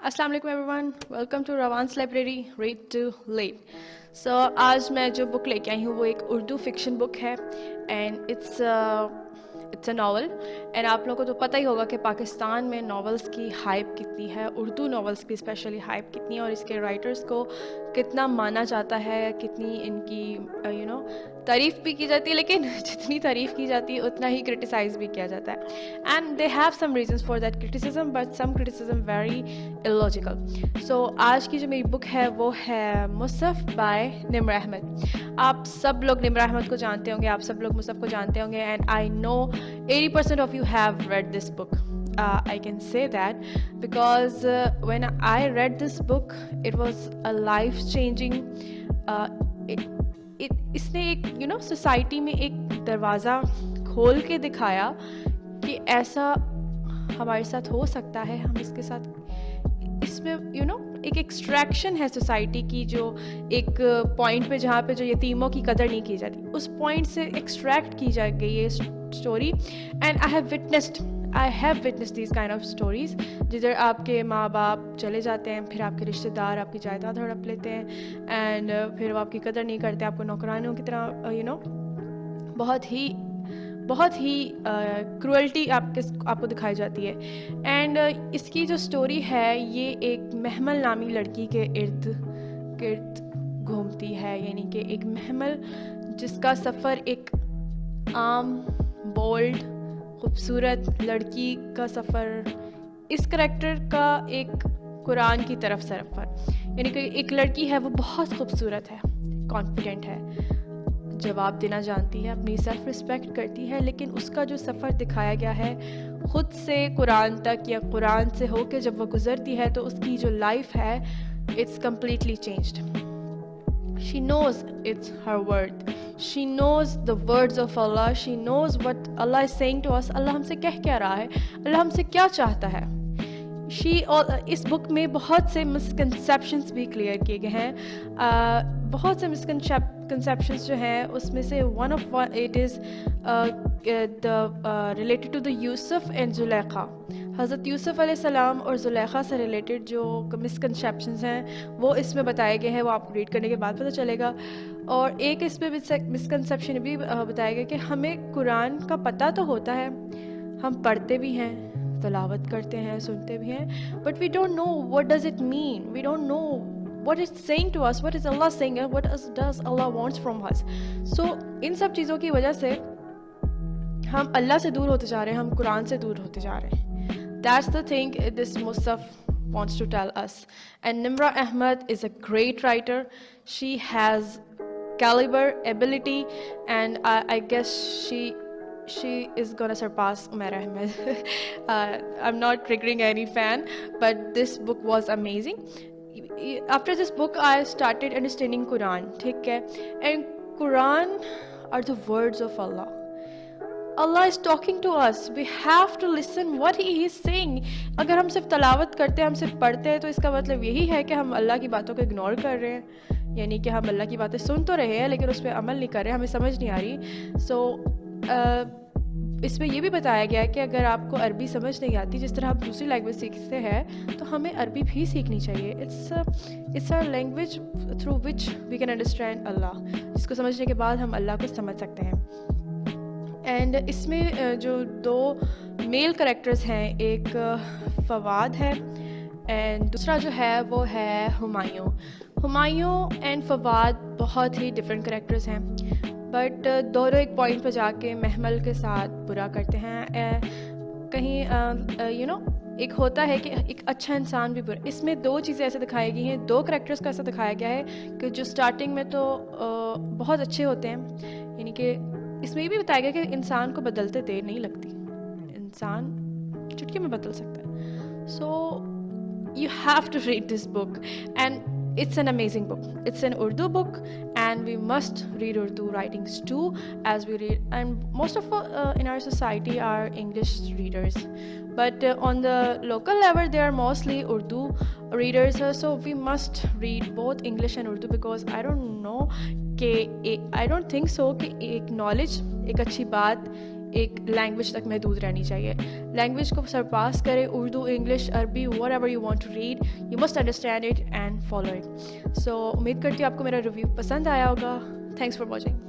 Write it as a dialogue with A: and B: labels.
A: अस्सलाम वालेकुम everyone, welcome to Rawan's library read to leave. So आज मैं जो बुक लेके आई हूँ वो एक उर्दू फिक्शन बुक है and it's a novel. And आप लोगों को तो पता ही होगा कि पाकिस्तान में नॉवेल्स की हाइप कितनी है, उर्दू नॉवेल्स की स्पेशली हाइप कितनी है और इसके राइटर्स को कितना माना जाता है, कितनी इनकी तारीफ़ भी की जाती है, लेकिन जितनी तारीफ़ की जाती है उतना ही क्रिटिसाइज़ भी किया जाता है। And they have some reasons for that criticism, but some criticism very illogical. So आज की जो मेरी बुक है वो है मुसफ़ बाय निम्र अहमद। आप सब लोग निम्र अहमद को जानते होंगे, आप सब लोग मुसफ़ को जानते होंगे, and I know 80% of you have read this book. I can say that because when I read this book, it was a life-changing. इसने एक सोसाइटी में एक दरवाज़ा खोल के दिखाया कि ऐसा हमारे साथ हो सकता है, हम इसके साथ इसमें एक एक्सट्रैक्शन है सोसाइटी की, जो एक पॉइंट पे जहाँ पे जो यतीमों की कदर नहीं की जाती, उस पॉइंट से एक्सट्रैक्ट की जा गई ये story. And I have witnessed these kind of stories जिधर आपके माँ बाप चले जाते हैं, फिर आपके रिश्तेदार आपकी जायदाद हड़प लेते हैं एंड फिर वो आपकी कदर नहीं करते, आपको नौकरानियों की तरह बहुत ही क्रूअल्टी आपको दिखाई जाती है। एंड इसकी जो स्टोरी है ये एक महमल नामी लड़की के इर्द गिर्द घूमती है, यानी कि एक महमल जिसका सफ़र एक आम बोल्ड खूबसूरत लड़की का सफ़र, इस करैक्टर का एक कुरान की तरफ सफ़र, यानी कि एक लड़की है वो बहुत खूबसूरत है, कॉन्फिडेंट है, जवाब देना जानती है, अपनी सेल्फ रिस्पेक्ट करती है, लेकिन उसका जो सफ़र दिखाया गया है ख़ुद से कुरान तक या कुरान से होके जब वो गुज़रती है तो उसकी जो लाइफ है it's completely changed. She knows it's her word. She knows the words of Allah. She knows what Allah is saying to us. Allah हमसे क्या रहा है, Allah हमसे क्या चाहता है। इस बुक में बहुत से मिसकंसेप्शंस भी क्लियर किए गए हैं। बहुत से मिसकंसेप्शंस जो हैं उसमें से one it is related to the Yusuf and Zulekha. हज़रत यूसुफ अलैहिस्सलाम और जुलेखा से रिलेटेड जो मिसकंसेप्शंस हैं वो इसमें बताए गए हैं, वो आपको रीड करने के बाद पता चलेगा। और एक इसमें मिसकंसेप्शन भी बताया गया कि हमें कुरान का पता तो होता है, हम पढ़ते भी हैं, तलावत करते हैं, सुनते भी हैं, but we don't know what does it mean, we don't know what is saying to us, what is Allah saying, and what does Allah wants from us. So इन सब चीज़ों की वजह से हम अल्लाह से दूर होते जा रहे हैं, हम कुरान से दूर होते जा रहे हैं। That's the thing this Musaf wants to tell us. And Nimra Ahmad is a great writer. She has caliber, ability, and I guess she is gonna surpass Umair Ahmed. I'm not triggering any fan, but this book was amazing. After this book I started understanding Quran, ठीक है, and Quran are the words of Allah. Allah is talking to us. We have to listen what he is saying. अगर हम सिर्फ तलावत करते हैं, हम सिर्फ पढ़ते हैं, तो इसका मतलब यही है कि हम अल्लाह की बातों को इग्नोर कर रहे हैं, यानी कि हम अल्लाह की बातें सुन तो रहे हैं लेकिन उस पर अमल नहीं कर रहे, हमें समझ नहीं आ रही। सो इसमें ये भी बताया गया है कि अगर आपको अरबी समझ नहीं आती, जिस तरह आप दूसरी लैंग्वेज सीखते हैं, तो हमें अरबी भी सीखनी चाहिए। It's a language through which we can understand Allah, जिसको समझने के बाद हम अल्लाह को समझ सकते हैं। एंड इसमें जो दो मेल कैरेक्टर्स हैं, एक फवाद है एंड दूसरा जो है वो है हुमायूं एंड फवाद बहुत ही डिफरेंट कैरेक्टर्स हैं, बट दोनों एक पॉइंट पर जाके महमल के साथ बुरा करते हैं। कहीं एक होता है कि एक अच्छा इंसान भी बुरा। इसमें दो चीज़ें ऐसे दिखाई गई हैं, दो कैरेक्टर्स का ऐसा दिखाया गया है कि जो स्टार्टिंग में तो बहुत अच्छे होते हैं, यानी कि इसमें ये भी बताया गया कि इंसान को बदलते देर नहीं लगती, इंसान चुटकी में बदल सकता है। सो you have to read this book, and it's an amazing book. It's an Urdu book, and we must read Urdu writings too as we read. And most of in our society are English readers, but on the local level they are mostly Urdu readers. So we must read both English and Urdu, because I don't think so कि एक knowledge, एक अच्छी बात ایک language تک محدود رہنی چاہیے. لینگویج کو سرپاس کرے, Urdu, English, Arabi, whatever you want to read, you must understand it and follow it. So امید کرتی ہوں آپ کو میرا ریویو پسند آیا ہوگا. Thanks for watching.